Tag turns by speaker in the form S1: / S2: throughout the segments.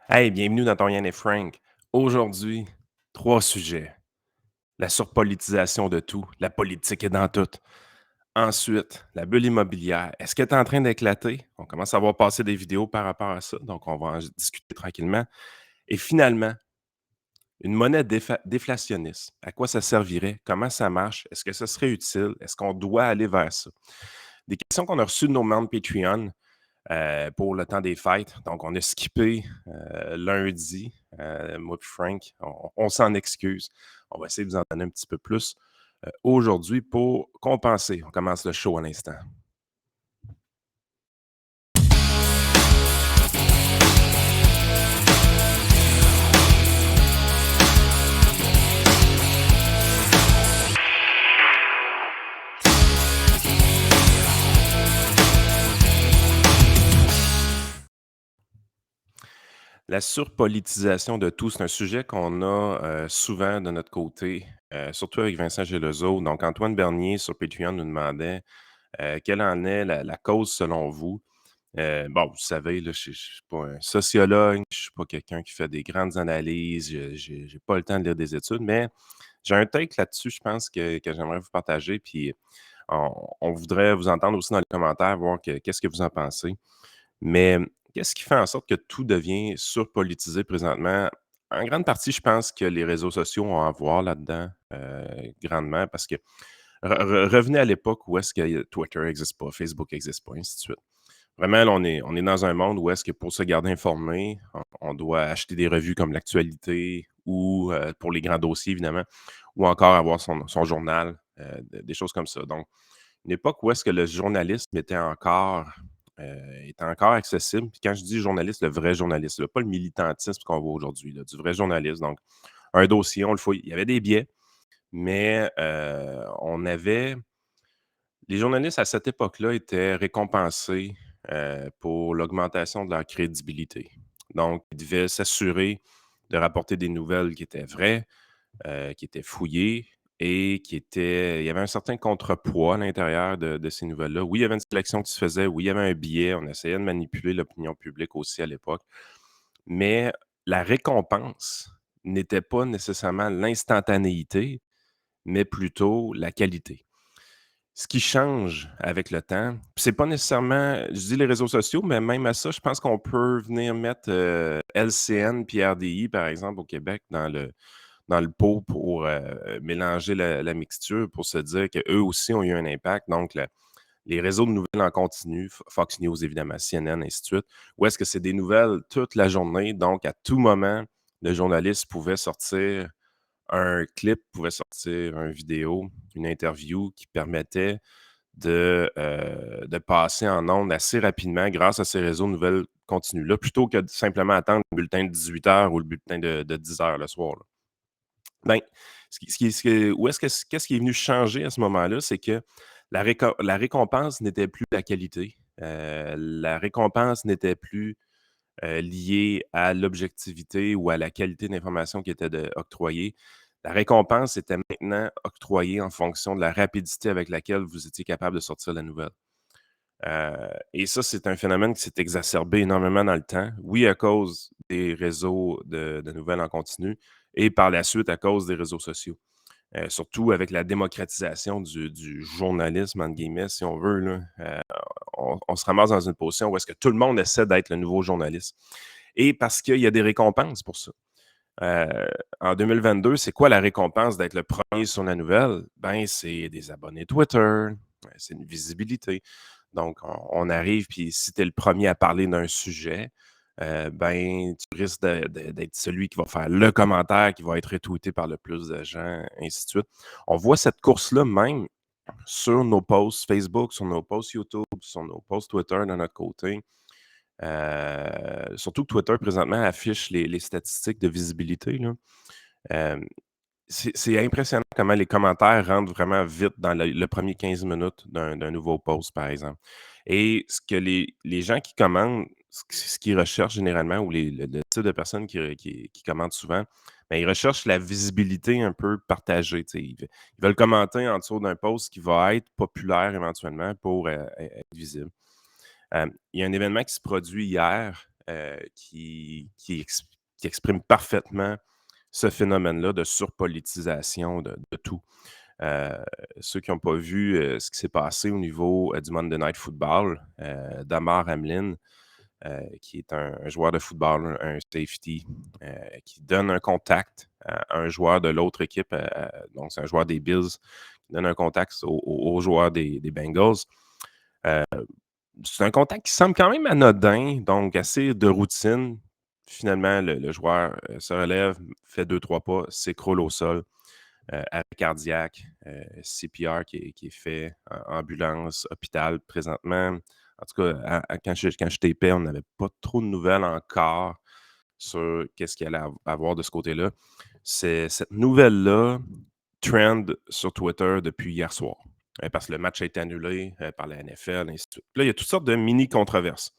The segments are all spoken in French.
S1: Hey, bienvenue dans ton Yann et Frank. Aujourd'hui, 3 sujets. La surpolitisation de tout, la politique est dans tout. Ensuite, la bulle immobilière. Est-ce qu'elle est en train d'éclater? On commence à voir passer des vidéos par rapport à ça, donc on va en discuter tranquillement. Et finalement, une monnaie déflationniste. À quoi ça servirait? Comment ça marche? Est-ce que ce serait utile? Est-ce qu'on doit aller vers ça? Des questions qu'on a reçues de nos membres Patreon pour le temps des fêtes. Donc, on a skippé lundi. Moi et Frank, on s'en excuse. On va essayer de vous en donner un petit peu plus aujourd'hui pour compenser. On commence le show à l'instant. La surpolitisation de tout, c'est un sujet qu'on a souvent de notre côté, surtout avec Vincent Gelozo. Donc, Antoine Bernier sur Patreon nous demandait quelle en est la cause selon vous. Bon, vous savez, là, je ne suis pas un sociologue, je ne suis pas quelqu'un qui fait des grandes analyses, je n'ai pas le temps de lire des études, mais j'ai un take là-dessus, je pense, que j'aimerais vous partager. Puis on voudrait vous entendre aussi dans les commentaires, voir qu'est-ce que vous en pensez. Mais qu'est-ce qui fait en sorte que tout devient surpolitisé présentement? En grande partie, je pense que les réseaux sociaux ont à voir là-dedans grandement parce que revenez à l'époque où est-ce que Twitter n'existe pas, Facebook n'existe pas, ainsi de suite. Vraiment, là, on est dans un monde où est-ce que pour se garder informé, on doit acheter des revues comme l'Actualité ou pour les grands dossiers, évidemment, ou encore avoir son journal, des choses comme ça. Donc, une époque où est-ce que le journalisme était encore accessible. Puis quand je dis journaliste, le vrai journaliste, là, pas le militantisme qu'on voit aujourd'hui, là, du vrai journaliste. Donc, un dossier, on le fouille. Il y avait des biais, mais on avait les journalistes à cette époque-là étaient récompensés pour l'augmentation de leur crédibilité. Donc, ils devaient s'assurer de rapporter des nouvelles qui étaient vraies, qui étaient fouillées et qui étaient. Il y avait un certain contrepoids à l'intérieur de ces nouvelles-là. Oui, il y avait une sélection qui se faisait, oui, il y avait un biais, on essayait de manipuler l'opinion publique aussi à l'époque, mais la récompense n'était pas nécessairement l'instantanéité, mais plutôt la qualité. Ce qui change avec le temps, c'est pas nécessairement, je dis les réseaux sociaux, mais même à ça, je pense qu'on peut venir mettre LCN puis RDI, par exemple, au Québec, dans le pot pour mélanger la mixture, pour se dire qu'eux aussi ont eu un impact. Donc, les réseaux de nouvelles en continu, Fox News, évidemment, CNN, ainsi de suite, où est-ce que c'est des nouvelles toute la journée. Donc, à tout moment, le journaliste pouvait sortir un clip, pouvait sortir une vidéo, une interview qui permettait de passer en ondes assez rapidement grâce à ces réseaux de nouvelles continues-là, plutôt que de simplement attendre le bulletin de 18 h ou le bulletin de 10 h le soir, là. Ben, où est-ce que qu'est-ce qui est venu changer à ce moment-là? C'est que la récompense n'était plus la qualité. La récompense n'était plus liée à l'objectivité ou à la qualité d'information qui était octroyée. La récompense était maintenant octroyée en fonction de la rapidité avec laquelle vous étiez capable de sortir la nouvelle. Et ça, c'est un phénomène qui s'est exacerbé énormément dans le temps. Oui, à cause des réseaux de nouvelles en continu et par la suite à cause des réseaux sociaux. Surtout avec la démocratisation du journalisme, entre guillemets, si on veut, là, on se ramasse dans une position où est-ce que tout le monde essaie d'être le nouveau journaliste. Et parce qu'il y a des récompenses pour ça. Euh, En 2022, c'est quoi la récompense d'être le premier sur la nouvelle? Ben, c'est des abonnés Twitter, c'est une visibilité. Donc, on arrive, puis si tu es le premier à parler d'un sujet, ben, tu risques d'être celui qui va faire le commentaire qui va être retweeté par le plus de gens, ainsi de suite. On voit cette course-là même sur nos posts Facebook, sur nos posts YouTube, sur nos posts Twitter de notre côté. Surtout que Twitter, présentement, affiche les statistiques de visibilité, là. Euh, c'est impressionnant comment les commentaires rentrent vraiment vite dans le premier 15 minutes d'un nouveau post, par exemple. Et ce que les gens qui commandent, ce qu'ils recherchent généralement, ou le type de personnes qui commandent souvent, ben, ils recherchent la visibilité un peu partagée. Tu sais. Ils veulent commenter en dessous d'un post qui va être populaire éventuellement pour être visible. Il y a un événement qui se produit hier qui exprime parfaitement ce phénomène-là de surpolitisation de tout. Heu, Ceux qui n'ont pas vu, ce qui s'est passé au niveau, du Monday Night Football, Damar Hamlin, qui est un joueur de football, un safety, qui donne un contact à un joueur de l'autre équipe, donc c'est un joueur des Bills qui donne un contact au joueur des Bengals. Heu, c'est un contact qui semble quand même anodin, donc assez de routine. Finalement, le joueur, se relève, fait deux trois pas, s'écroule au sol, arrêt cardiaque, CPR qui est fait, ambulance, hôpital présentement. En tout cas, quand je tapais, on n'avait pas trop de nouvelles encore sur qu'est-ce qu'il allait avoir de ce côté-là. Cette nouvelle-là trend sur Twitter depuis hier soir, parce que le match a été annulé, par la NFL, ainsi de suite. Là, il y a toutes sortes de mini controverses,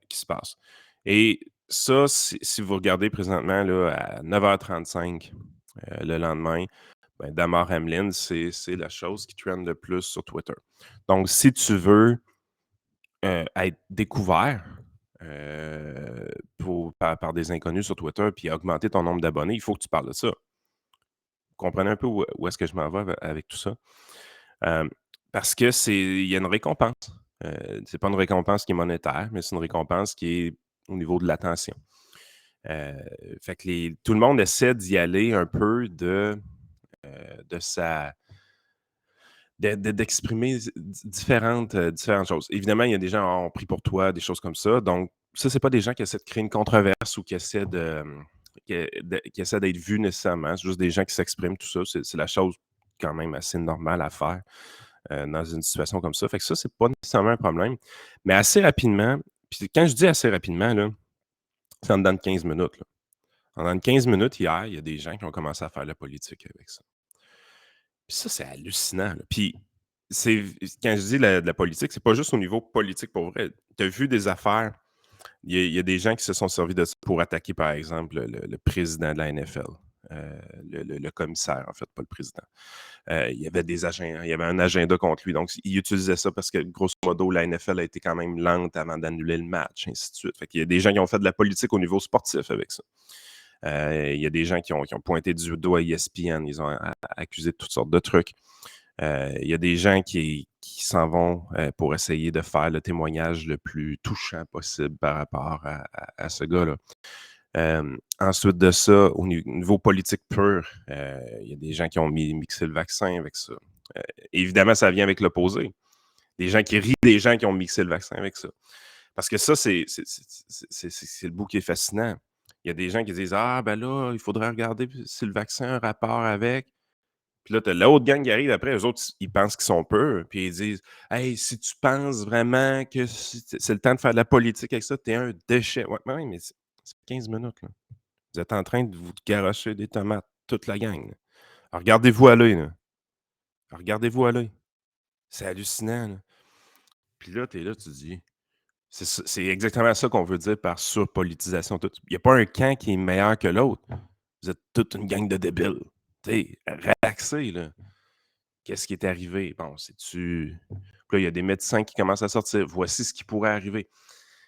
S1: qui se passent et ça, si vous regardez présentement là, à 9h35, le lendemain, ben, Damar Hamlin, c'est la chose qui trend le plus sur Twitter. Donc si tu veux, être découvert, par des inconnus sur Twitter puis augmenter ton nombre d'abonnés, il faut que tu parles de ça. Vous comprenez un peu où est-ce que je m'en vais avec tout ça? Hem, Parce que il y a une récompense. C'est pas une récompense qui est monétaire, mais c'est une récompense qui est au niveau de l'attention. Heu, Fait que tout le monde essaie d'y aller un peu de sa d'exprimer différentes choses. Évidemment, il y a des gens: «Ah, on prie pour toi», des choses comme ça. Donc ça, c'est pas des gens qui essaient de créer une controverse ou qui essaient qui essaient d'être vus nécessairement. C'est juste des gens qui s'expriment, tout ça. C'est la chose quand même assez normale à faire, dans une situation comme ça. Fait que ça, c'est pas nécessairement un problème. Mais assez rapidement, puis quand je dis assez rapidement, là, c'est en dedans de 15 minutes, là. En dedans de 15 minutes, hier, il y a des gens qui ont commencé à faire de la politique avec ça. Puis ça, c'est hallucinant, là. Puis c'est quand je dis de la politique, c'est pas juste au niveau politique pour vrai. Tu as vu des affaires, il y a des gens qui se sont servis de ça pour attaquer, par exemple, le président de la NFL, le commissaire, en fait, pas le président. Il y avait un agenda contre lui, donc il utilisait ça parce que, grosso modo, la NFL a été quand même lente avant d'annuler le match, ainsi de suite. Fait qu'il y a des gens qui ont fait de la politique au niveau sportif avec ça. Il y a des gens qui ont pointé du doigt ESPN, ils ont accusé de toutes sortes de trucs. Il y a des gens qui s'en vont, pour essayer de faire le témoignage le plus touchant possible par rapport à ce gars-là. Ensuite de ça, au niveau politique pur, il y a des gens qui ont mixé le vaccin avec ça. Heu, Évidemment, ça vient avec l'opposé. Des gens qui rient des gens qui ont mixé le vaccin avec ça. Parce que ça, c'est le bout qui est fascinant. Il y a des gens qui disent: «Ah ben là, il faudrait regarder si le vaccin a un rapport avec». Puis là, tu as l'autre gang qui arrive après, eux autres, ils pensent qu'ils sont purs, puis ils disent: «Hey, si tu penses vraiment que c'est le temps de faire de la politique avec ça, tu es un déchet». Ouais, ouais, mais c'est 15 minutes, là. Vous êtes en train de vous garocher des tomates, toute la gang, là. Alors regardez-vous à l'œil, là. Regardez-vous à l'œil. C'est hallucinant, là. Puis là, tu es là, tu te dis c'est exactement ça qu'on veut dire par surpolitisation. Il y a pas un camp qui est meilleur que l'autre. Vous êtes toute une gang de débiles. Tu sais, relaxez, là. Qu'est-ce qui est arrivé? Bon, c'est-tu puis là, il y a des médecins qui commencent à sortir. Voici ce qui pourrait arriver.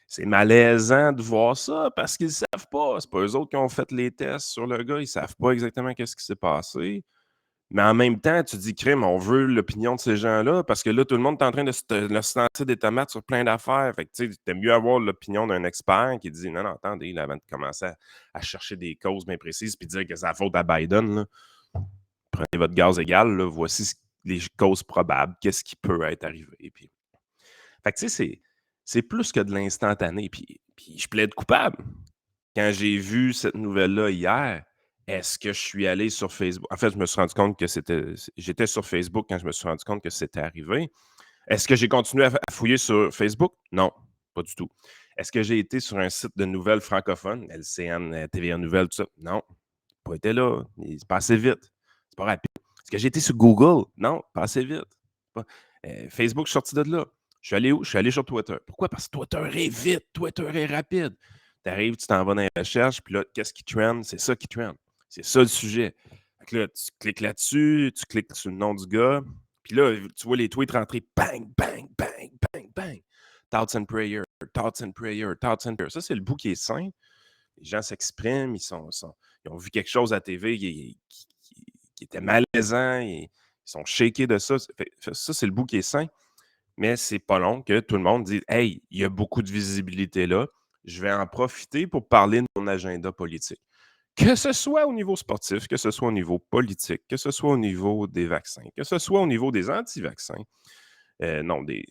S1: C'est malaisant de voir ça parce qu'ils savent pas. C'est pas eux autres qui ont fait les tests sur le gars. Ils savent pas exactement qu'est-ce qui s'est passé. Mais en même temps, tu dis: «Crime, on veut l'opinion de ces gens-là», parce que là, tout le monde est en train de se lancer des tomates sur plein d'affaires. Fait que, tu sais, tu mieux avoir l'opinion d'un expert qui dit: «Non, non, attendez, là, avant de commencer à chercher des causes bien précises puis dire que c'est la faute à Biden, là, prenez votre gaz égal, là, voici les causes probables, qu'est-ce qui peut être arrivé». Puis fait que, tu sais, c'est plus que de l'instantané. Puis je plaide coupable. Quand j'ai vu cette nouvelle-là hier, est-ce que je suis allé sur Facebook? En fait, je me suis rendu compte que j'étais sur Facebook quand je me suis rendu compte que c'était arrivé. Est-ce que j'ai continué à fouiller sur Facebook? Non, pas du tout. Est-ce que j'ai été sur un site de nouvelles francophones, LCN, TVA Nouvelles, tout ça? Non, pas été là. C'est pas assez vite. C'est pas rapide. Est-ce que j'ai été sur Google? Non, pas assez vite. Pas- Facebook, je suis sorti de là. Je suis allé où? Je suis allé sur Twitter. Pourquoi? Parce que Twitter est vite, Twitter est rapide. Tu arrives, tu t'en vas dans les recherches, puis là, qu'est-ce qui trend? C'est ça qui trend. C'est ça le sujet. Fait que là, tu cliques là-dessus, tu cliques sur le nom du gars, puis là, tu vois les tweets rentrer, bang, bang, bang, bang, bang. thoughts and prayer, thoughts and prayer, thoughts and prayer. Ça, c'est le bout qui est sain. Les gens s'expriment, ils ont vu quelque chose à la TV qui était malaisant, ils sont shakés de ça. Ça, c'est le bout qui est sain. Mais c'est pas long que tout le monde dit: «Hey, il y a beaucoup de visibilité là, je vais en profiter pour parler de mon agenda politique». Que ce soit au niveau sportif, que ce soit au niveau politique, que ce soit au niveau des vaccins, que ce soit au niveau des anti-vaccins, non, de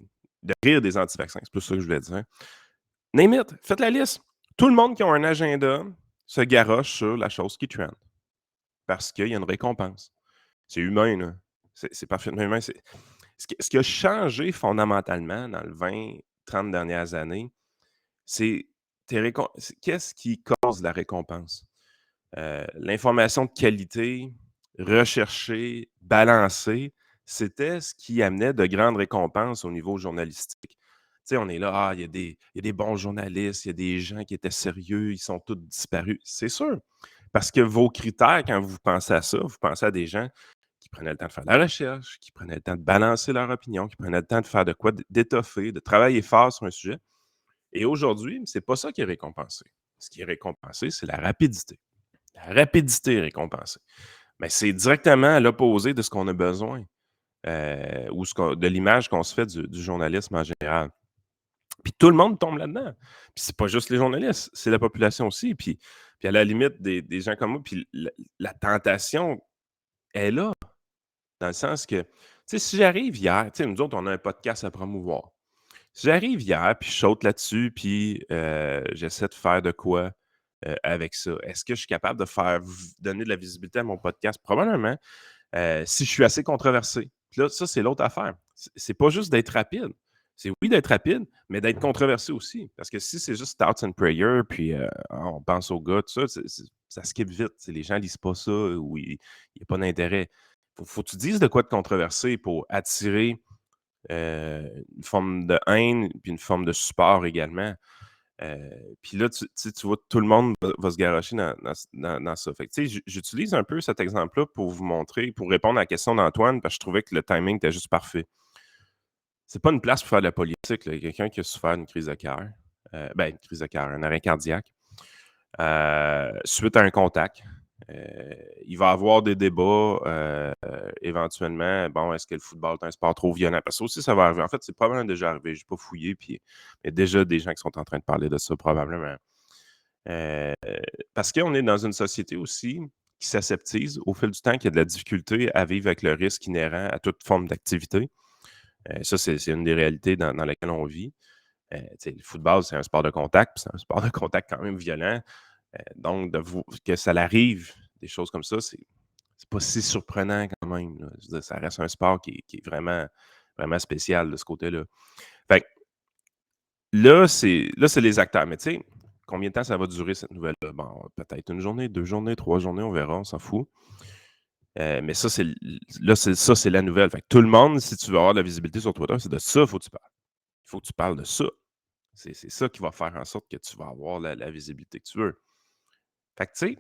S1: rire des anti-vaccins, c'est plus ça que je voulais dire. Name it, faites la liste. Tout le monde qui a un agenda se garoche sur la chose qui trend parce qu'il y a une récompense. C'est humain, là. C'est parfaitement humain. Ce qui a changé fondamentalement dans les 20-30 dernières années, c'est qu'est-ce qui cause la récompense? L'information de qualité, recherchée, balancée, c'était ce qui amenait de grandes récompenses au niveau journalistique. Tu sais, on est là, il y a des bons journalistes, il y a des gens qui étaient sérieux, ils sont tous disparus. C'est sûr, parce que vos critères, quand vous pensez à ça, vous pensez à des gens qui prenaient le temps de faire de la recherche, qui prenaient le temps de balancer leur opinion, qui prenaient le temps de faire de quoi d'étoffer, de travailler fort sur un sujet. Et aujourd'hui, c'est pas ça qui est récompensé. Ce qui est récompensé, c'est la rapidité. La rapidité est récompensée. Mais c'est directement à l'opposé de ce qu'on a besoin, ou de l'image qu'on se fait du journalisme en général. Puis tout le monde tombe là-dedans. Puis c'est pas juste les journalistes, c'est la population aussi. Puis à la limite, des gens comme moi, puis la tentation est là, dans le sens que, tu sais, si j'arrive hier, tu sais, nous autres, on a un podcast à promouvoir. Si j'arrive hier, puis je saute là-dessus, puis j'essaie de faire de quoi avec ça. Est-ce que je suis capable de faire donner de la visibilité à mon podcast? Probablement, si je suis assez controversé. Puis là, ça, c'est l'autre affaire. C'est pas juste d'être rapide. C'est oui d'être rapide, mais d'être controversé aussi. Parce que si c'est juste thoughts and prayer, puis on pense au gars, tout ça, ça skip vite. Les gens lisent pas ça ou il n'y a pas d'intérêt. Faut que tu dises de quoi de controversé pour attirer une forme de haine, puis une forme de support également. Puis là, tu vois, tout le monde va se garrocher dans ça. Fait que, tu sais, j'utilise un peu cet exemple-là pour vous montrer, pour répondre à la question d'Antoine, parce que je trouvais que le timing était juste parfait. C'est pas une place pour faire de la politique, là. Il y a quelqu'un qui a souffert d'une crise de cœur, ben, une crise de cœur, un arrêt cardiaque, suite à un contact. Il va y avoir des débats éventuellement. Bon, est-ce que le football est un sport trop violent? Parce que ça aussi, ça va arriver. En fait, c'est probablement déjà arrivé. Je n'ai pas fouillé, puis il y a déjà des gens qui sont en train de parler de ça, probablement. Euh, Parce qu'on est dans une société aussi qui s'aseptise au fil du temps, qui a de la difficulté à vivre avec le risque inhérent à toute forme d'activité. Ça, c'est une des réalités dans lesquelles on vit. Le football, c'est un sport de contact, puis c'est un sport de contact quand même violent. Donc, que ça l'arrive, des choses comme ça, c'est pas si surprenant quand même, là. Je veux dire, ça reste un sport qui est vraiment, vraiment spécial de ce côté-là. Fait que là, c'est les acteurs. Mais tu sais, combien de temps ça va durer cette nouvelle-là? Bon, peut-être une journée, 2 journées, 3 journées, on verra, on s'en fout. Mais ça, c'est la nouvelle. Fait que tout le monde, si tu veux avoir de la visibilité sur Twitter, c'est de ça qu'il faut que tu parles. Il faut que tu parles de ça. C'est ça qui va faire en sorte que tu vas avoir la visibilité que tu veux. Fait que, tu sais,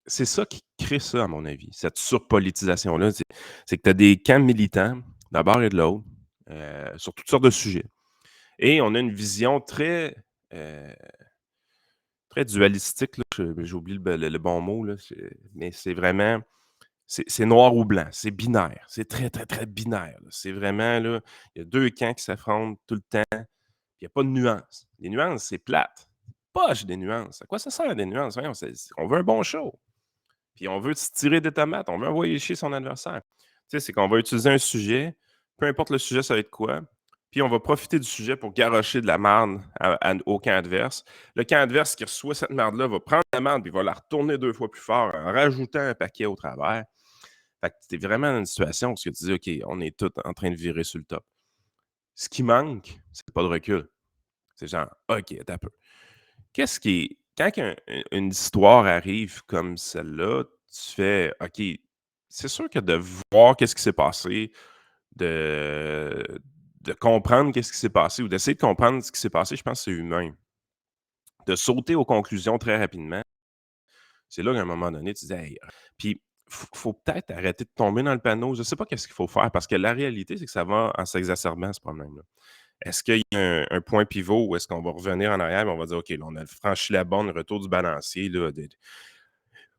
S1: c'est ça qui crée ça, à mon avis, cette surpolitisation-là. C'est que tu as des camps militants, d'un bord et de l'autre, sur toutes sortes de sujets. Et on a une vision euh, très dualistique, là. J'ai oublié le bon mot, là, mais c'est vraiment, c'est noir ou blanc, c'est binaire. C'est très, très, très binaire, là. C'est vraiment, là, il y a deux camps qui s'affrontent tout le temps, puis il n'y a pas de nuances. Les nuances, c'est plate. Poche des nuances. À quoi ça sert, des nuances? Voyons, on veut un bon show. Puis on veut se tirer des tomates, on veut envoyer chier son adversaire. Tu sais, c'est qu'on va utiliser un sujet, peu importe le sujet, ça va être quoi, puis on va profiter du sujet pour garrocher de la marde au camp adverse. Le camp adverse qui reçoit cette marde-là va prendre la marde puis va la retourner 2 fois plus fort en rajoutant un paquet au travers. Fait que tu vraiment dans une situation où tu dis, OK, on est tous en train de virer sur le top. Ce qui manque, c'est pas de recul. C'est genre, OK, attends un peu. Qu'est-ce qui est quand une histoire arrive comme celle-là, tu fais OK, c'est sûr que de voir qu'est-ce qui s'est passé, de de comprendre qu'est-ce qui s'est passé ou d'essayer de comprendre ce qui s'est passé, je pense que c'est humain. De sauter aux conclusions très rapidement, c'est là qu'à un moment donné, tu dis: «Hey» puis faut peut-être arrêter de tomber dans le panneau. Je sais pas qu'est-ce qu'il faut faire parce que la réalité, c'est que ça va en s'exacerbant ce problème-là. Est-ce qu'il y a un point pivot où est-ce qu'on va revenir en arrière et on va dire: «OK, là, on a franchi la borne, retour du balancier, là,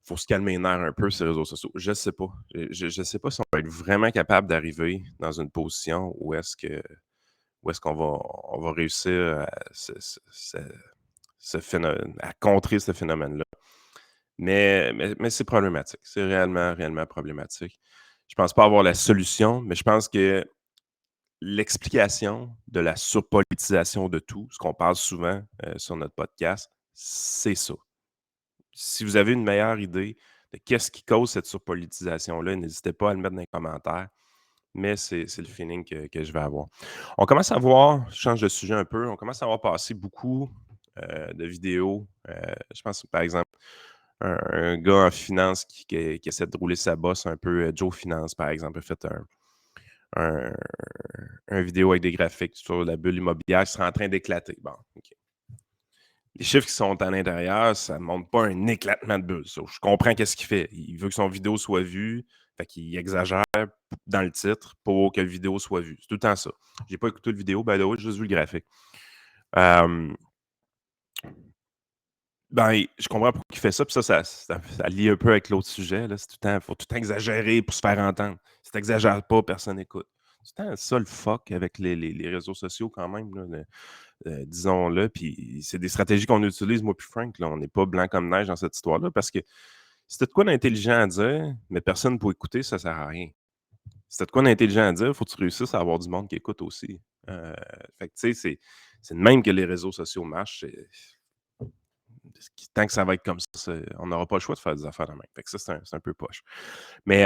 S1: faut se calmer les nerfs un peu sur les réseaux sociaux». Je ne sais pas. Je sais pas si on va être vraiment capable d'arriver dans une position où est-ce qu'on va réussir à ce phénomène à contrer ce phénomène-là. Mais c'est problématique. C'est réellement, réellement problématique. Je pense pas avoir la solution, mais je pense que l'explication de la surpolitisation de tout, ce qu'on parle souvent, sur notre podcast, c'est ça. Si vous avez une meilleure idée de qu'est-ce qui cause cette surpolitisation-là, n'hésitez pas à le mettre dans les commentaires, mais c'est le feeling que je vais avoir. On commence à voir, je change de sujet un peu, on commence à voir passer beaucoup, de vidéos, je pense par exemple un gars en finance qui essaie de rouler sa bosse un peu, Joe Finance par exemple, a fait un un vidéo avec des graphiques sur la bulle immobilière qui serait en train d'éclater. Bon, OK. Les chiffres qui sont à l'intérieur, ça ne montre pas un éclatement de bulle. Ça, je comprends qu'est-ce qu'il fait. Il veut que son vidéo soit vue, fait qu'il exagère dans le titre pour que la vidéo soit vue. C'est tout le temps ça. J'ai pas écouté la vidéo, by the way, j'ai juste vu le graphique. Euh, Ben, je comprends pourquoi il fait ça, puis ça lie un peu avec l'autre sujet, là. C'est tout le temps faut tout le temps exagérer pour se faire entendre. Si tu exagères pas, personne n'écoute. C'est tout le temps ça le fuck avec les réseaux sociaux quand même, là, disons-le. Puis c'est des stratégies qu'on utilise, moi puis Frank, là. On n'est pas blanc comme neige dans cette histoire-là parce que si tu de quoi d'intelligent à dire, mais personne pour écouter, ça sert à rien. Si tu de quoi d'intelligent à dire, il faut que tu réussisses à avoir du monde qui écoute aussi. Fait que tu sais, c'est de même que les réseaux sociaux marchent. Tant que ça va être comme ça, on n'aura pas le choix de faire des affaires de même. Fait que ça, c'est un peu poche. Mais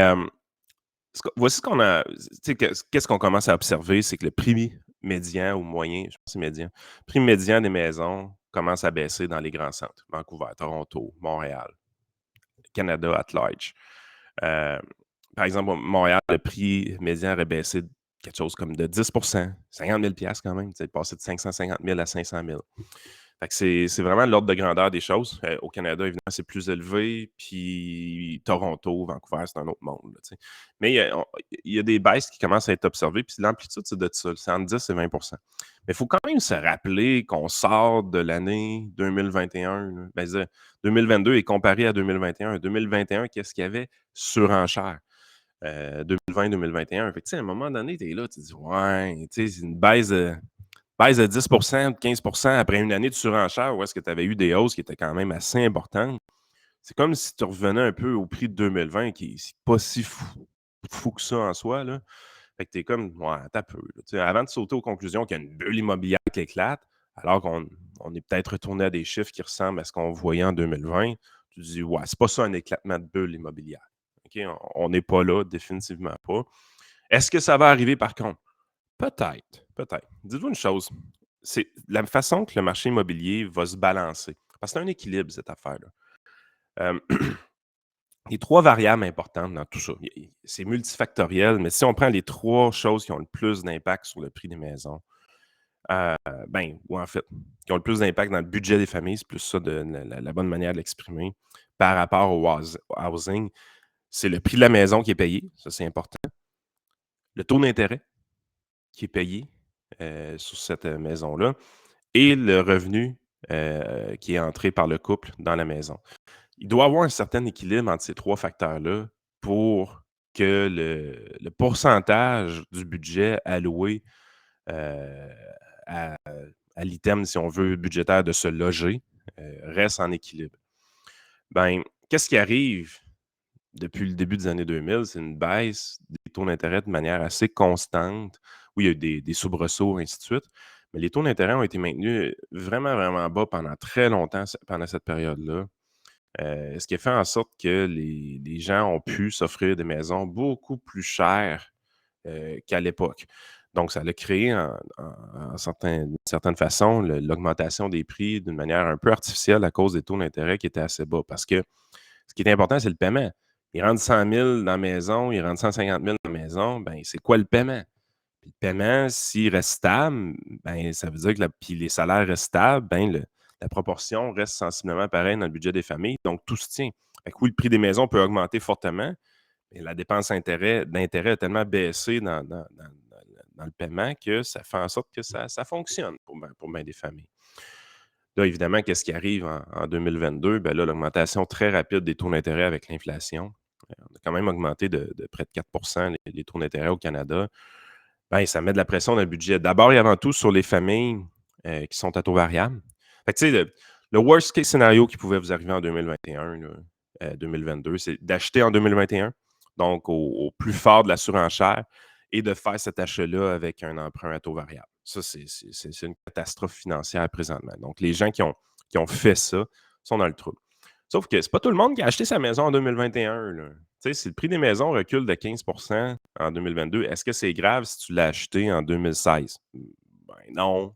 S1: voici ce qu'on a. Tu sais, qu'est-ce qu'on commence à observer, c'est que le prix médian ou moyen, je pense que c'est médian, le prix médian des maisons commence à baisser dans les grands centres. Vancouver, Toronto, Montréal, Canada at large. Euh, Par exemple, à Montréal, le prix médian aurait baissé de quelque chose comme de 10 50 000 quand même. C'est passé de 550 000 à 500 000. Fait que c'est vraiment l'ordre de grandeur des choses. Au Canada, évidemment, c'est plus élevé. Puis Toronto, Vancouver, c'est un autre monde. Là, tu sais. Mais il y a des baisses qui commencent à être observées. Puis l'amplitude, c'est de ça. C'est entre 10 et 20 Mais il faut quand même se rappeler qu'on sort de l'année 2021. Là. Ben, 2022 est comparé à 2021. 2021, qu'est-ce qu'il y avait? Surenchère. 2020-2021. Fait que, tu sais, à un moment donné, tu es là, tu te dis, ouais, tu sais, c'est une baisse de 10 de 15 après une année de surenchère où est-ce que tu avais eu des hausses qui étaient quand même assez importantes. C'est comme si tu revenais un peu au prix de 2020, qui n'est pas si fou que ça en soi. Là. Fait que tu es comme, ouais, t'as peu. Là. Tu sais, avant de sauter aux conclusions qu'il y a une bulle immobilière qui éclate, alors qu'on est peut-être retourné à des chiffres qui ressemblent à ce qu'on voyait en 2020, tu te dis, ouais, c'est pas ça un éclatement de bulle immobilière. OK? On n'est pas là, définitivement pas. Est-ce que ça va arriver par contre? Peut-être, peut-être. Dites-vous une chose, c'est la façon que le marché immobilier va se balancer. Parce que c'est un équilibre, cette affaire-là. Euh, les trois variables importantes dans tout ça, c'est multifactoriel, mais si on prend les trois choses qui ont le plus d'impact sur le prix des maisons, ou en fait, qui ont le plus d'impact dans le budget des familles, c'est plus ça la bonne manière de l'exprimer, par rapport au housing, c'est le prix de la maison qui est payé, ça c'est important, le taux d'intérêt qui est payé sur cette maison-là, et le revenu qui est entré par le couple dans la maison. Il doit y avoir un certain équilibre entre ces trois facteurs-là pour que le pourcentage du budget alloué euh, à, à l'item, si on veut, budgétaire de se loger reste en équilibre. Ben, qu'est-ce qui arrive depuis le début des années 2000? C'est une baisse des taux d'intérêt de manière assez constante. Oui, il y a eu des soubresauts, ainsi de suite. Mais les taux d'intérêt ont été maintenus vraiment, vraiment bas pendant très longtemps, pendant cette période-là. Ce qui a fait en sorte que les gens ont pu s'offrir des maisons beaucoup plus chères qu'à l'époque. Donc, ça a créé d'une certaine façon l'augmentation des prix d'une manière un peu artificielle à cause des taux d'intérêt qui étaient assez bas. Parce que ce qui est important, c'est le paiement. Ils rentrent 100 000 dans la maison, ils rentrent 150 000 dans la maison, ben c'est quoi le paiement? Puis le paiement, s'il reste stable, ben, ça veut dire que puis les salaires restent stables, ben, la proportion reste sensiblement pareille dans le budget des familles, donc tout se tient. Fait que oui, le prix des maisons peut augmenter fortement, mais la dépense d'intérêt a tellement baissé dans dans le paiement que ça fait en sorte que ça fonctionne pour ben des familles. Là, évidemment, qu'est-ce qui arrive en 2022? Ben là, l'augmentation très rapide des taux d'intérêt avec l'inflation. On a quand même augmenté de près de 4 les taux d'intérêt au Canada. Ben, ça met de la pression dans le budget. D'abord et avant tout sur les familles, qui sont à taux variable. Fait que tu sais, le worst case scénario qui pouvait vous arriver en 2021 là, 2022, c'est d'acheter en 2021, donc au plus fort de la surenchère et de faire cet achat-là avec un emprunt à taux variable. Ça, c'est une catastrophe financière présentement. Donc les gens qui ont fait ça sont dans le trou. Sauf que c'est pas tout le monde qui a acheté sa maison en 2021, là. Tu sais, si le prix des maisons recule de 15 en 2022, est-ce que c'est grave si tu l'as acheté en 2016? Ben non.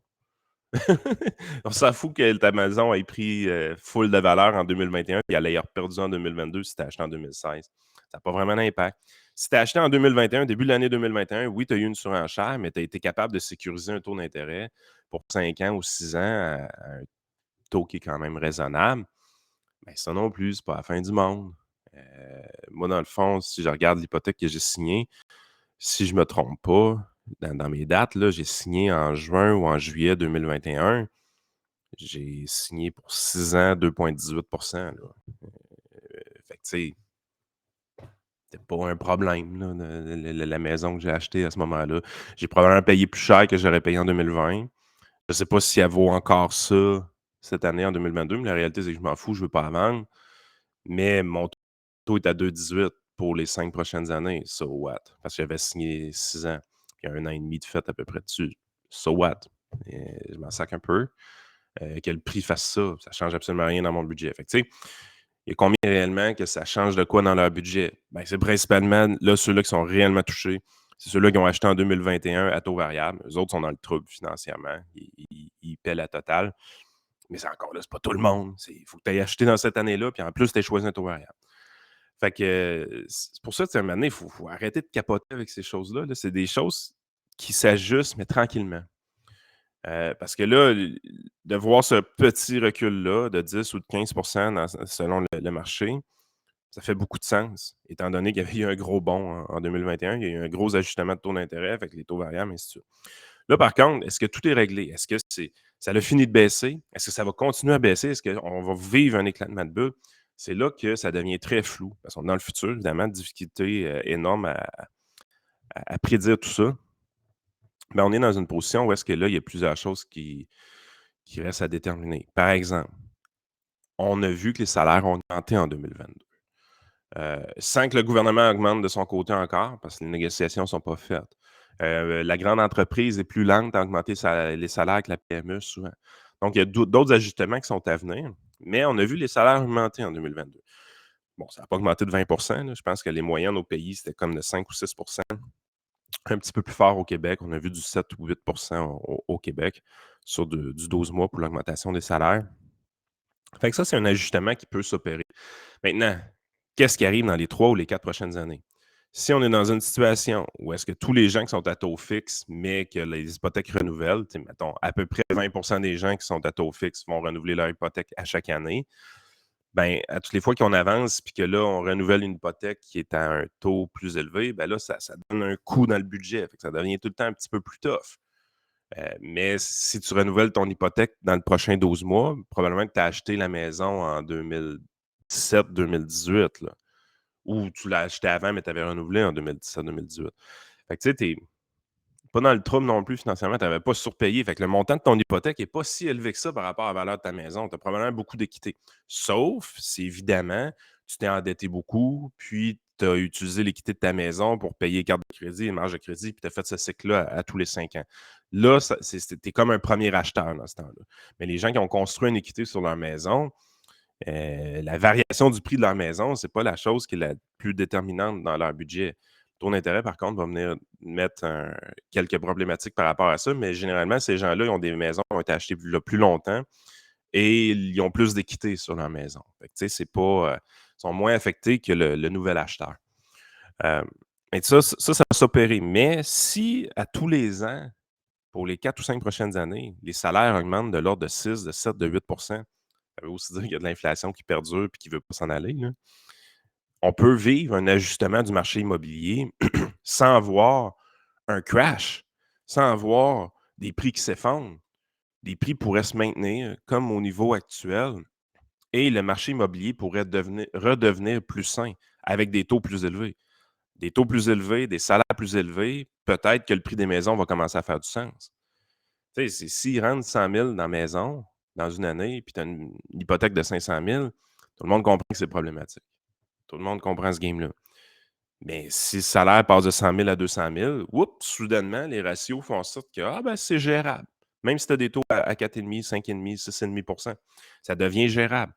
S1: On s'en fout que ta maison ait pris, full de valeur en 2021 puis elle ait perdu en 2022 si tu as acheté en 2016. Ça n'a pas vraiment d'impact. Si tu as acheté en 2021, début de l'année 2021, oui, tu as eu une surenchère, mais tu as été capable de sécuriser un taux d'intérêt pour 5 ans ou 6 ans à un taux qui est quand même raisonnable. Ben, ça non plus, c'est pas la fin du monde. Heu, Moi, dans le fond, si je regarde l'hypothèque que j'ai signée, si je me trompe pas, dans mes dates, là, j'ai signé en juin ou en juillet 2021. J'ai signé pour 6 ans, 2,18 là. Fait que, tu sais, c'était pas un problème, là, la maison que j'ai achetée à ce moment-là. J'ai probablement payé plus cher que j'aurais payé en 2020. Je sais pas si elle vaut encore ça cette année en 2022, mais la réalité, c'est que je m'en fous, je veux pas la vendre. Mais mon taux est à 2,18 pour les 5 prochaines années. So what? Parce que j'avais signé 6 ans, puis 1 an et demi de fait à peu près dessus. So what? Je m'en sac un peu. Que le prix fasse ça, ça change absolument rien dans mon budget. Fait que, tu sais, il y a combien réellement que ça change de quoi dans leur budget? Ben, c'est principalement, là, ceux-là qui sont réellement touchés. C'est ceux-là qui ont acheté en 2021 à taux variable. Eux autres sont dans le trouble financièrement. Ils paient la totale. Mais c'est encore là, c'est pas tout le monde. Il faut que tu aies acheté dans cette année-là, puis en plus, tu aies choisi un taux variable. Fait que c'est pour ça que, à un moment donné, il faut arrêter de capoter avec ces choses-là, là. C'est des choses qui s'ajustent, mais tranquillement. Parce que là, de voir ce petit recul-là de 10 ou de 15 selon le marché, ça fait beaucoup de sens, étant donné qu'il y avait eu un gros bond en 2021. Il y a eu un gros ajustement de taux d'intérêt avec les taux variables, ainsi de suite. Là, par contre, est-ce que tout est réglé? Est-ce que ça a fini de baisser? Est-ce que ça va continuer à baisser? Est-ce qu'on va vivre un éclatement de bulle? C'est là que ça devient très flou. Parce qu'on est dans le futur, évidemment, difficulté énorme à prédire tout ça. Mais on est dans une position où est-ce que là, il y a plusieurs choses qui restent à déterminer. Par exemple, on a vu que les salaires ont augmenté en 2022. Sans que le gouvernement augmente de son côté encore, parce que les négociations ne sont pas faites. La grande entreprise est plus lente à augmenter les salaires que la PME souvent. Donc, il y a d'autres ajustements qui sont à venir, mais on a vu les salaires augmenter en 2022. Bon, ça n'a pas augmenté de 20 là. Je pense que les moyennes au pays, c'était comme de 5 ou 6. Un petit peu plus fort au Québec. On a vu du 7 ou 8 au Québec sur du 12 mois pour l'augmentation des salaires. Fait que ça, c'est un ajustement qui peut s'opérer. Maintenant, qu'est-ce qui arrive dans les 3 ou les 4 prochaines années? Si on est dans une situation où est-ce que tous les gens qui sont à taux fixe, mais que les hypothèques renouvellent, mettons, à peu près 20 des gens qui sont à taux fixe vont renouveler leur hypothèque à chaque année, ben, à toutes les fois qu'on avance, puis que là, on renouvelle une hypothèque qui est à un taux plus élevé, ben là, ça donne un coup dans le budget. Fait que ça devient tout le temps un petit peu plus tough. Mais si tu renouvelles ton hypothèque dans le prochain 12 mois, probablement que tu as acheté la maison en 2017-2018, là, ou tu l'as acheté avant, mais tu avais renouvelé en 2017-2018. Fait que tu sais, tu pas dans le trouble non plus financièrement, tu n'avais pas surpayé. Fait que le montant de ton hypothèque n'est pas si élevé que ça par rapport à la valeur de ta maison. Tu as probablement beaucoup d'équité. Sauf si, évidemment, tu t'es endetté beaucoup, puis tu as utilisé l'équité de ta maison pour payer carte de crédit et marge de crédit, puis tu as fait ce cycle-là à tous les 5 ans. Là, tu es comme un premier acheteur dans ce temps-là. Mais les gens qui ont construit une équité sur leur maison, la variation du prix de leur maison, c'est pas la chose qui est la plus déterminante dans leur budget. Le taux d'intérêt, par contre, va venir mettre quelques problématiques par rapport à ça, mais généralement, ces gens-là, ils ont des maisons qui ont été achetées plus longtemps et ils ont plus d'équité sur leur maison. Fait que, tu sais, c'est pas, ils sont moins affectés que le nouvel acheteur. Mais ça va s'opérer. Mais si à tous les ans, pour les 4 ou 5 prochaines années, les salaires augmentent de l'ordre de 6, de 7, de 8, ça veut aussi dire qu'il y a de l'inflation qui perdure et qui ne veut pas s'en aller, là. On peut vivre un ajustement du marché immobilier sans voir un crash. sans voir des prix qui s'effondrent. Les prix pourraient se maintenir comme au niveau actuel et le marché immobilier pourrait redevenir plus sain avec des taux plus élevés. Des taux plus élevés, des salaires plus élevés, peut-être que le prix des maisons va commencer à faire du sens. Tu sais, s'ils rentrent 100 000 dans la maison dans une année, puis tu as une hypothèque de 500 000, tout le monde comprend que c'est problématique. Tout le monde comprend ce game-là. Mais si le salaire passe de 100 000 à 200 000, oups, soudainement, les ratios font en sorte que ah, ben, c'est gérable. Même si tu as des taux à 4,5, 5,5, 6,5 ça devient gérable.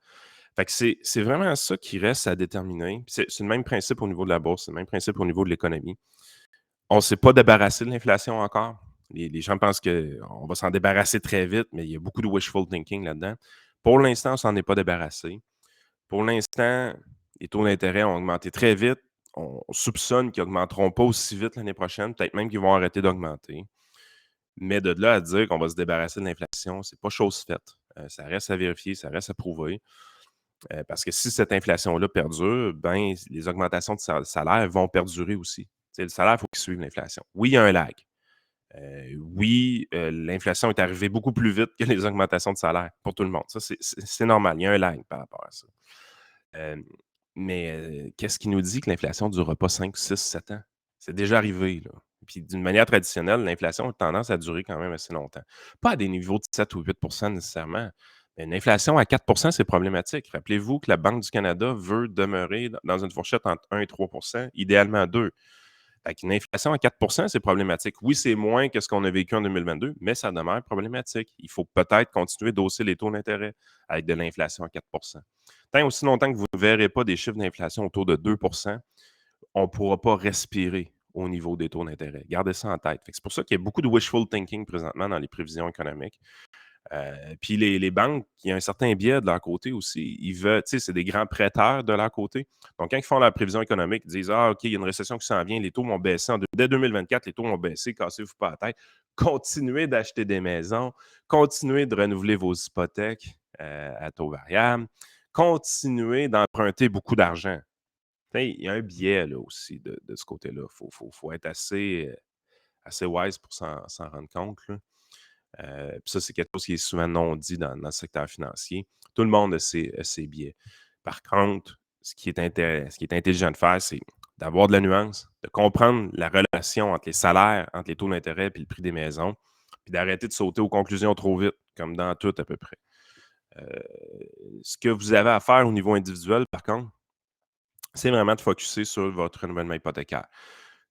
S1: Fait que c'est vraiment ça qui reste à déterminer. C'est le même principe au niveau de la bourse, c'est le même principe au niveau de l'économie. On ne s'est pas débarrassé de l'inflation encore. Les gens pensent qu'on va s'en débarrasser très vite, mais il y a beaucoup de wishful thinking là-dedans. Pour l'instant, on ne s'en est pas débarrassé. Pour l'instant, les taux d'intérêt ont augmenté très vite. On soupçonne qu'ils n'augmenteront pas aussi vite l'année prochaine, peut-être même qu'ils vont arrêter d'augmenter. Mais de là à dire qu'on va se débarrasser de l'inflation, c'est pas chose faite. Ça reste à vérifier, ça reste à prouver. Parce que si cette inflation-là perdure, ben, les augmentations de salaire vont perdurer aussi. Tu sais, le salaire, il faut qu'il suive l'inflation. Oui, il y a un lag. Oui, l'inflation est arrivée beaucoup plus vite que les augmentations de salaire pour tout le monde. Ça, c'est normal. Il y a un lag par rapport à ça. Hem, mais qu'est-ce qui nous dit que l'inflation ne durera pas 5, 6, 7 ans? C'est déjà arrivé, là. Puis d'une manière traditionnelle, l'inflation a tendance à durer quand même assez longtemps. Pas à des niveaux de 7 ou 8 nécessairement, mais une inflation à 4 c'est problématique. Rappelez-vous que la Banque du Canada veut demeurer dans une fourchette entre 1 et 3 idéalement 2. Fait qu'une inflation à 4 c'est problématique. Oui, c'est moins que ce qu'on a vécu en 2022, mais ça demeure problématique. Il faut peut-être continuer d'hausser les taux d'intérêt avec de l'inflation à 4 Tant aussi longtemps que vous ne verrez pas des chiffres d'inflation autour de 2 on ne pourra pas respirer au niveau des taux d'intérêt. Gardez ça en tête. C'est pour ça qu'il y a beaucoup de wishful thinking présentement dans les prévisions économiques. Puis les banques, il y a un certain biais de leur côté aussi. Ils veulent, tu sais, c'est des grands prêteurs de leur côté. Donc, quand ils font la prévision économique, ils disent ah, OK, il y a une récession qui s'en vient, les taux vont baisser. Dès 2024, les taux vont baisser, cassez-vous pas la tête. Continuez d'acheter des maisons, continuez de renouveler vos hypothèques à taux variable, continuez d'emprunter beaucoup d'argent. Tu sais, il y a un biais là, aussi de ce côté-là. Il faut être assez wise pour s'en rendre compte, là. Puis ça, c'est quelque chose qui est souvent non dit dans le secteur financier. Tout le monde a ses biais. Par contre, ce qui est intelligent de faire, c'est d'avoir de la nuance, de comprendre la relation entre les salaires, entre les taux d'intérêt et le prix des maisons, puis d'arrêter de sauter aux conclusions trop vite, comme dans tout à peu près. Euh, Ce que vous avez à faire au niveau individuel, par contre, c'est vraiment de focuser sur votre renouvellement hypothécaire.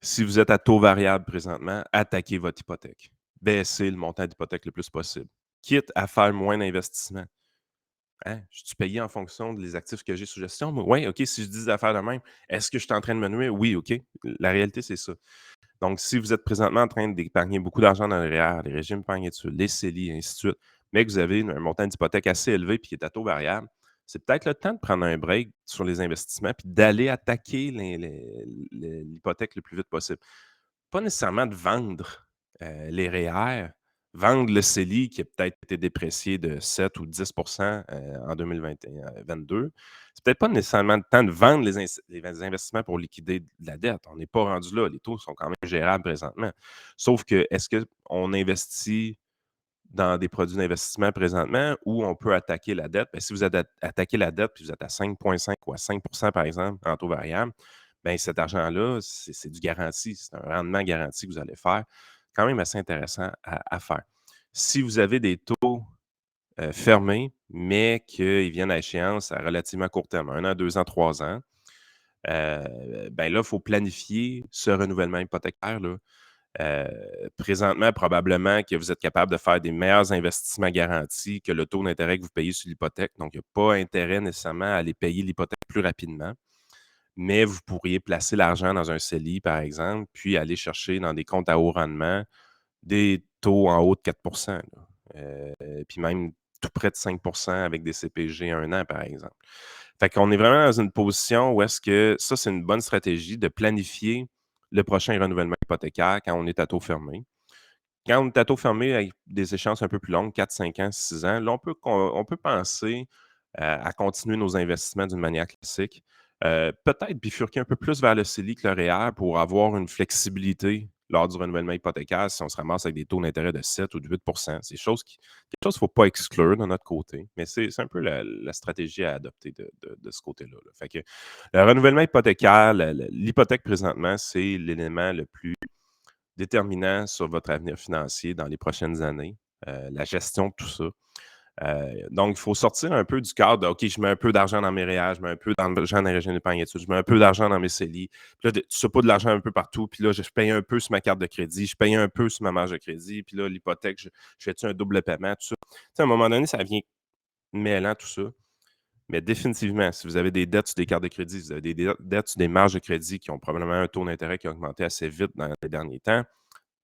S1: Si vous êtes à taux variable présentement, attaquez votre hypothèque. Baissez le montant d'hypothèque le plus possible. Quitte à faire moins d'investissement. Hein? Je suis payé en fonction des actifs que j'ai sous gestion. Oui, OK, si je dis des affaires de même, est-ce que je suis en train de me nuire? Oui, OK. La réalité, c'est ça. Donc, si vous êtes présentement en train d'épargner beaucoup d'argent dans le REER, les régimes d'épargne études, les CELI, et ainsi de suite, mais que vous avez un montant d'hypothèque assez élevé puis qui est à taux variable, c'est peut-être le temps de prendre un break sur les investissements puis d'aller attaquer l'hypothèque le plus vite possible. Pas nécessairement de vendre les REER, vendre le CELI qui a peut-être été déprécié de 7 ou 10 en 2022. C'est peut-être pas nécessairement le temps de vendre les investissements pour liquider de la dette. On n'est pas rendu là. Les taux sont quand même gérables présentement. Sauf que, est-ce qu'on investit dans des produits d'investissement présentement où on peut attaquer la dette? Ben, si vous attaquez la dette puis vous êtes à 5,5 ou à 5 par exemple, en taux variable, ben, cet argent-là, c'est du garanti. C'est un rendement garanti que vous allez faire. Quand même assez intéressant à faire. Si vous avez des taux fermés, mais qu'ils viennent à échéance à relativement court terme, 1 an, 2 ans, 3 ans, ben là, il faut planifier ce renouvellement hypothécaire-là. Présentement, probablement que vous êtes capable de faire des meilleurs investissements garantis que le taux d'intérêt que vous payez sur l'hypothèque. Donc, il n'y a pas intérêt nécessairement à aller payer l'hypothèque plus rapidement, mais vous pourriez placer l'argent dans un CELI, par exemple, puis aller chercher dans des comptes à haut rendement des taux en haut de 4 là. Puis même tout près de 5 avec des CPG 1 an, par exemple. Fait qu'on est vraiment dans une position où est-ce que ça, c'est une bonne stratégie de planifier le prochain renouvellement hypothécaire quand on est à taux fermé. Quand on est à taux fermé avec des échéances un peu plus longues, 4, 5 ans, 6 ans, là, on peut penser à continuer nos investissements d'une manière classique. Peut-être bifurquer un peu plus vers le CELI que le REER pour avoir une flexibilité lors du renouvellement hypothécaire si on se ramasse avec des taux d'intérêt de 7 ou de 8. C'est quelque chose qu'il ne faut pas exclure de notre côté, mais c'est un peu la stratégie à adopter de ce côté-là. Là. Fait que le renouvellement hypothécaire, l'hypothèque présentement, c'est l'élément le plus déterminant sur votre avenir financier dans les prochaines années, la gestion de tout ça. Donc, il faut sortir un peu du cadre de OK, je mets un peu d'argent dans mes REER, je mets un peu d'argent dans les régimes d'épargne études, je mets un peu d'argent dans mes CELI. Puis là, tu pas de l'argent un peu partout. Puis là, je paye un peu sur ma carte de crédit, je paye un peu sur ma marge de crédit. Puis là, l'hypothèque, je fais-tu un double paiement, tout ça. Tu sais, à un moment donné, ça vient mêlant tout ça. Mais définitivement, si vous avez des dettes sur des cartes de crédit, si vous avez des dettes sur des marges de crédit qui ont probablement un taux d'intérêt qui a augmenté assez vite dans les derniers temps,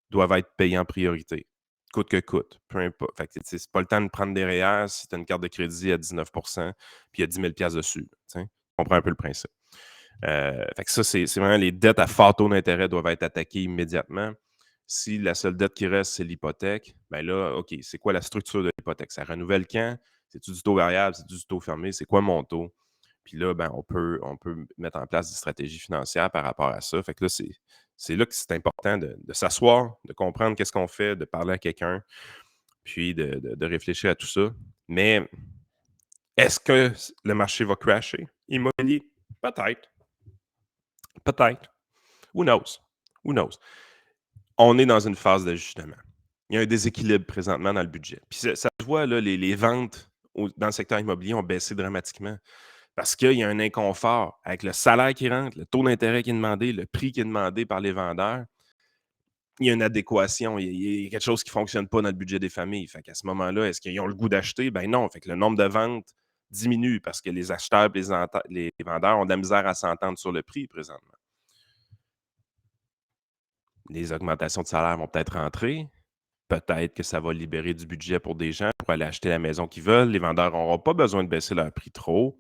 S1: doivent être payés en priorité, coûte que coûte, peu importe. Fait que, tu sais, c'est pas le temps de prendre des REER si tu as une carte de crédit à 19 puis il y a 10 000 dessus. Tu sais. On comprend un peu le principe. Fait que ça, c'est vraiment les dettes à fort taux d'intérêt doivent être attaquées immédiatement. Si la seule dette qui reste, c'est l'hypothèque, ben là, OK, c'est quoi la structure de l'hypothèque? Ça renouvelle quand? C'est-tu du taux variable? C'est-tu du taux fermé? C'est quoi mon taux? Puis là, ben, on peut mettre en place des stratégies financières par rapport à ça. Fait que là, c'est là que c'est important de s'asseoir, de comprendre qu'est-ce qu'on fait, de parler à quelqu'un, puis de réfléchir à tout ça. Mais est-ce que le marché va crasher? Immobilier? Peut-être. Peut-être. Who knows? Who knows? On est dans une phase d'ajustement. Il y a un déséquilibre présentement dans le budget. Puis ça se voit, là, les ventes dans le secteur immobilier ont baissé dramatiquement. Parce qu'il y a un inconfort avec le salaire qui rentre, le taux d'intérêt qui est demandé, le prix qui est demandé par les vendeurs. Il y a une adéquation, il y a quelque chose qui ne fonctionne pas dans le budget des familles. Fait qu'à ce moment-là, est-ce qu'ils ont le goût d'acheter? Ben non. Fait que le nombre de ventes diminue parce que les acheteurs et les vendeurs ont de la misère à s'entendre sur le prix présentement. Les augmentations de salaire vont peut-être rentrer. Peut-être que ça va libérer du budget pour des gens pour aller acheter la maison qu'ils veulent. Les vendeurs n'auront pas besoin de baisser leur prix trop.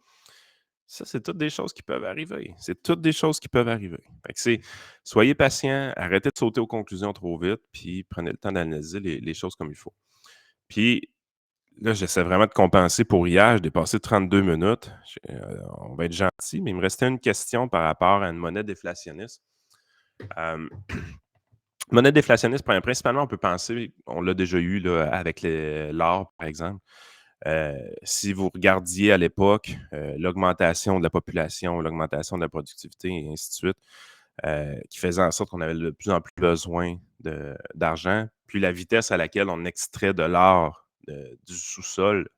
S1: Ça, c'est toutes des choses qui peuvent arriver. C'est toutes des choses qui peuvent arriver. Fait que soyez patient, arrêtez de sauter aux conclusions trop vite, puis prenez le temps d'analyser les choses comme il faut. Puis là, j'essaie vraiment de compenser pour hier. J'ai dépassé 32 minutes. On va être gentil, mais il me restait une question par rapport à une monnaie déflationniste. Euh, monnaie déflationniste, principalement, on peut penser, on l'a déjà eu là, avec l'or, par exemple. Si vous regardiez à l'époque l'augmentation de la population, l'augmentation de la productivité et ainsi de suite, qui faisait en sorte qu'on avait de plus en plus besoin d'argent, puis la vitesse à laquelle on extrait de l'or du sous-sol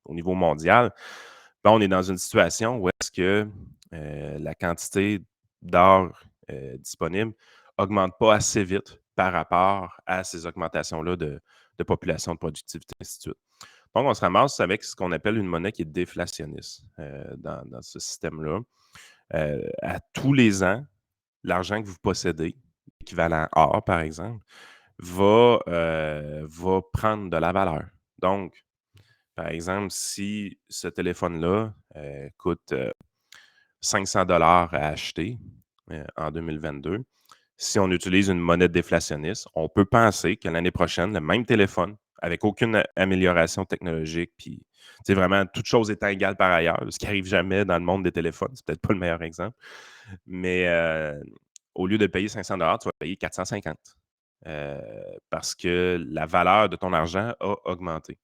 S1: au niveau mondial, ben, on est dans une situation où est-ce que la quantité d'or disponible augmente pas assez vite par rapport à ces augmentations-là de population, de productivité, ainsi de suite. Donc, on se ramasse avec ce qu'on appelle une monnaie qui est déflationniste dans ce système-là. À tous les ans, l'argent que vous possédez, équivalent or par exemple, va prendre de la valeur. Donc, par exemple, si ce téléphone-là coûte 500 à acheter en 2022, si on utilise une monnaie déflationniste, on peut penser que l'année prochaine, le même téléphone, avec aucune amélioration technologique, puis vraiment, toute chose étant égale par ailleurs, ce qui n'arrive jamais dans le monde des téléphones, c'est peut-être pas le meilleur exemple, mais au lieu de payer 500 tu vas payer 450 parce que la valeur de ton argent a augmenté.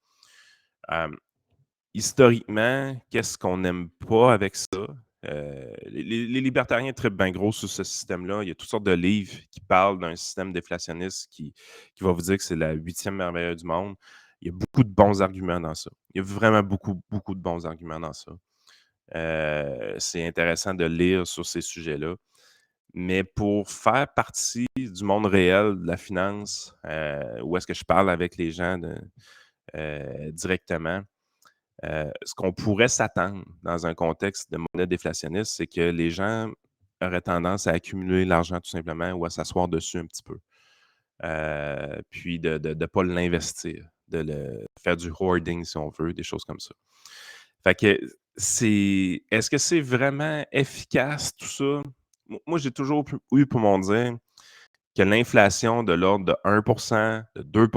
S1: Historiquement, qu'est-ce qu'on n'aime pas avec ça? Les libertariens trippent bien gros sur ce système-là. Il y a toutes sortes de livres qui parlent d'un système déflationniste qui va vous dire que c'est la huitième merveille du monde. Il y a beaucoup de bons arguments dans ça. Il y a vraiment beaucoup, beaucoup de bons arguments dans ça. C'est intéressant de lire sur ces sujets-là. Mais pour faire partie du monde réel de la finance, où est-ce que je parle avec les gens directement, ce qu'on pourrait s'attendre dans un contexte de monnaie déflationniste, c'est que les gens auraient tendance à accumuler l'argent tout simplement ou à s'asseoir dessus un petit peu. Puis de ne pas l'investir, de le faire du hoarding, si on veut, des choses comme ça. Fait que est-ce que c'est vraiment efficace tout ça? Moi, j'ai toujours eu pour mon dire que l'inflation de l'ordre de 1 de 2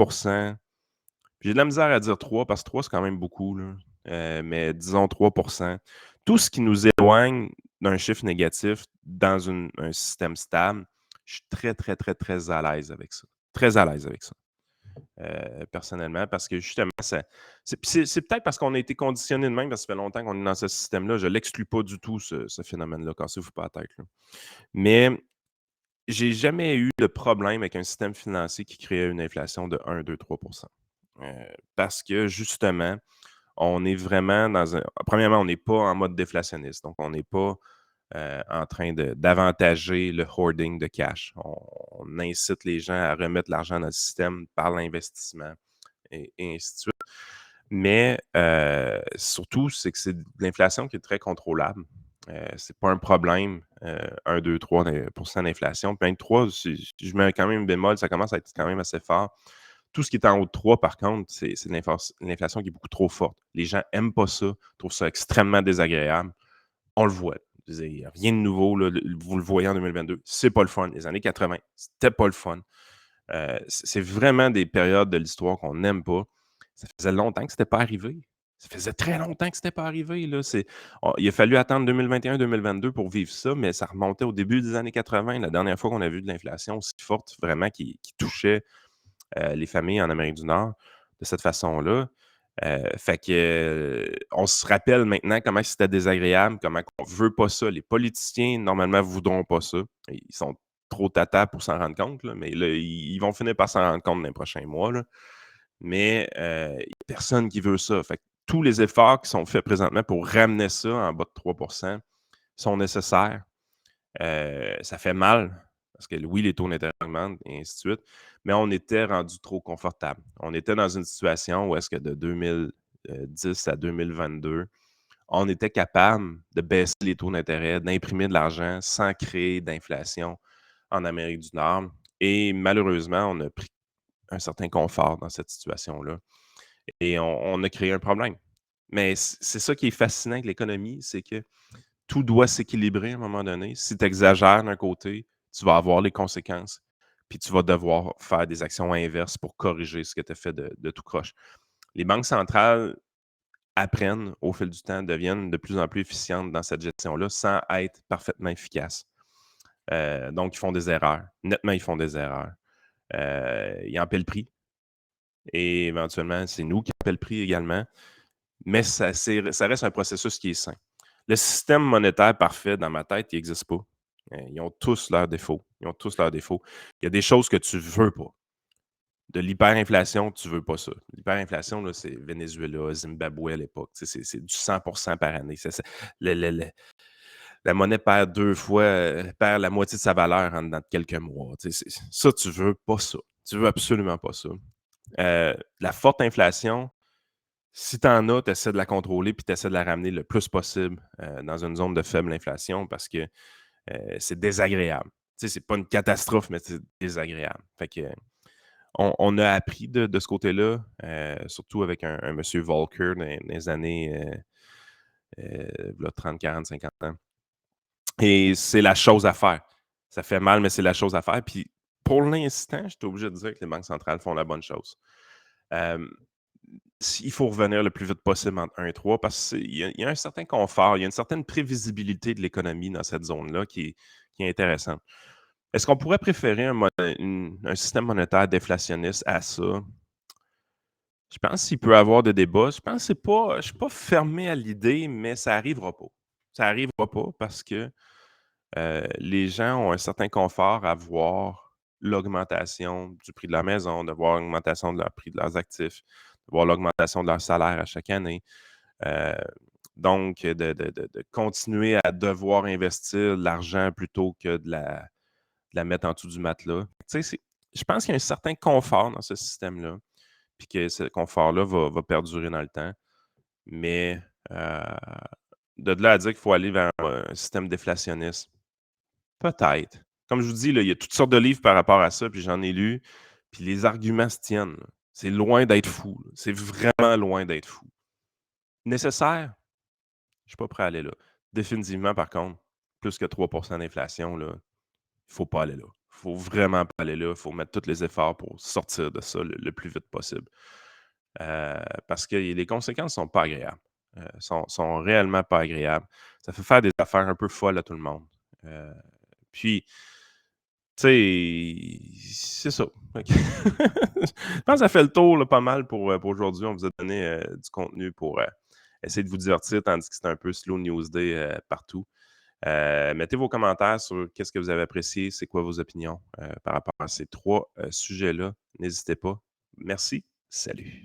S1: j'ai de la misère à dire 3 parce que 3 c'est quand même beaucoup, là. Mais disons 3. Tout ce qui nous éloigne d'un chiffre négatif dans un système stable, Je suis très, très, très, très à l'aise avec ça. Très à l'aise avec ça, personnellement, parce que justement, c'est peut-être parce qu'on a été conditionné de même, parce que ça fait longtemps qu'on est dans ce système-là. Je l'exclus pas du tout, ce phénomène-là, cassez-vous pas la tête, là. Mais j'ai jamais eu de problème avec un système financier qui créait une inflation de 1, 2, 3 parce que justement, on est vraiment dans un premièrement, on n'est pas en mode déflationniste, donc on n'est pas, en train d'avantager le hoarding de cash. On incite les gens à remettre l'argent dans le système par l'investissement et ainsi de suite. Mais, surtout, c'est que c'est de l'inflation qui est très contrôlable. C'est pas un problème, 1, 2, 3 d'inflation. Puis 3, si je mets quand même un bémol, ça commence à être quand même assez fort. Tout ce qui est en haut de 3, par contre, c'est l'inflation qui est beaucoup trop forte. Les gens aiment pas ça, trouvent ça extrêmement désagréable. On le voit. Je veux dire, il y a rien de nouveau, là, vous le voyez en 2022, c'est pas le fun. Les années 80, c'était pas le fun. C'est vraiment des périodes de l'histoire qu'on n'aime pas. Ça faisait longtemps que c'était pas arrivé. Ça faisait très longtemps que c'était pas arrivé, là. Il a fallu attendre 2021-2022 pour vivre ça, mais ça remontait au début des années 80, la dernière fois qu'on a vu de l'inflation aussi forte, vraiment, qui touchait, les familles en Amérique du Nord de cette façon-là. Fait que, on se rappelle maintenant comment c'était désagréable, comment on veut pas ça. Les politiciens, normalement, voudront pas ça. Ils sont trop tata pour s'en rendre compte, là, mais là, ils vont finir par s'en rendre compte dans les prochains mois, là. Mais, il y a personne qui veut ça. Fait que tous les efforts qui sont faits présentement pour ramener ça en bas de 3 sont nécessaires. Ça fait mal parce que oui, les taux d'intérêt augmentent et ainsi de suite, mais on était rendu trop confortable. On était dans une situation où est-ce que de 2010 à 2022, on était capable de baisser les taux d'intérêt, d'imprimer de l'argent sans créer d'inflation en Amérique du Nord. Et malheureusement, on a pris un certain confort dans cette situation-là et on a créé un problème. Mais c'est ça qui est fascinant avec l'économie, c'est que tout doit s'équilibrer à un moment donné. Si tu exagères d'un côté, tu vas avoir les conséquences, puis tu vas devoir faire des actions inverses pour corriger ce que tu as fait de tout croche. Les banques centrales apprennent au fil du temps, deviennent de plus en plus efficientes dans cette gestion-là sans être parfaitement efficaces. Donc, ils font des erreurs. Nettement, ils font des erreurs. Ils en paient le prix et éventuellement, c'est nous qui en paie le prix également. Mais ça reste un processus qui est sain. Le système monétaire parfait, dans ma tête, il n'existe pas. Ils ont tous leurs défauts. Ils ont tous leurs défauts. Il y a des choses que tu veux pas. De l'hyperinflation, tu veux pas ça. L'hyperinflation, là, c'est Venezuela, Zimbabwe à l'époque. Tu sais, c'est du 100 par année. La monnaie perd 2 fois, perd la moitié de sa valeur en dedans de quelques mois. Tu sais, ça, tu veux pas ça. Tu veux absolument pas ça. La forte inflation, si tu en as, tu essaies de la contrôler puis tu essaies de la ramener le plus possible, dans une zone de faible inflation parce que, c'est désagréable. Tu sais, c'est pas une catastrophe, mais c'est désagréable. Fait que, on a appris de ce côté-là, surtout avec un monsieur Volcker dans les années, v'là 30, 40, 50 ans et c'est la chose à faire. Ça fait mal, mais c'est la chose à faire puis pour l'instant, je suis obligé de dire que les banques centrales font la bonne chose. Hem Il faut revenir le plus vite possible entre 1 et 3 parce qu'il y a un certain confort, il y a une certaine prévisibilité de l'économie dans cette zone-là qui est intéressante. Est-ce qu'on pourrait préférer un système monétaire déflationniste à ça? Je pense qu'il peut y avoir des débats. Je pense que c'est pas, je suis pas fermé à l'idée, mais ça n'arrivera pas. Ça n'arrivera pas parce que les gens ont un certain confort à voir l'augmentation du prix de la maison, de voir l'augmentation de leur prix de leurs actifs, de voir l'augmentation de leur salaire à chaque année. Heu, donc de continuer à devoir investir l'argent plutôt que de la mettre en dessous du matelas. Tu sais, je pense qu'il y a un certain confort dans ce système-là, puis que ce confort-là va perdurer dans le temps. Mais, de là à dire qu'il faut aller vers un système déflationniste, peut-être. Comme je vous dis, là, il y a toutes sortes de livres par rapport à ça, puis j'en ai lu, puis les arguments se tiennent, là. C'est loin d'être fou, là. C'est vraiment loin d'être fou. Nécessaire? Je suis pas prêt à aller là. Définitivement, par contre, plus que 3 d'inflation, là, il faut pas aller là. Il faut vraiment pas aller là. Il faut mettre tous les efforts pour sortir de ça le plus vite possible. Parce que les conséquences sont pas agréables. Sont réellement pas agréables. Ça fait faire des affaires un peu folles à tout le monde. Puis Tu sais, c'est ça. Fait que je pense que ça fait le tour là, pas mal pour aujourd'hui. On vous a donné, du contenu pour, essayer de vous divertir tandis que c'est un peu slow news day, partout. Mettez vos commentaires sur qu'est-ce que vous avez apprécié, c'est quoi vos opinions, par rapport à ces 3 sujets-là. N'hésitez pas. Merci. Salut.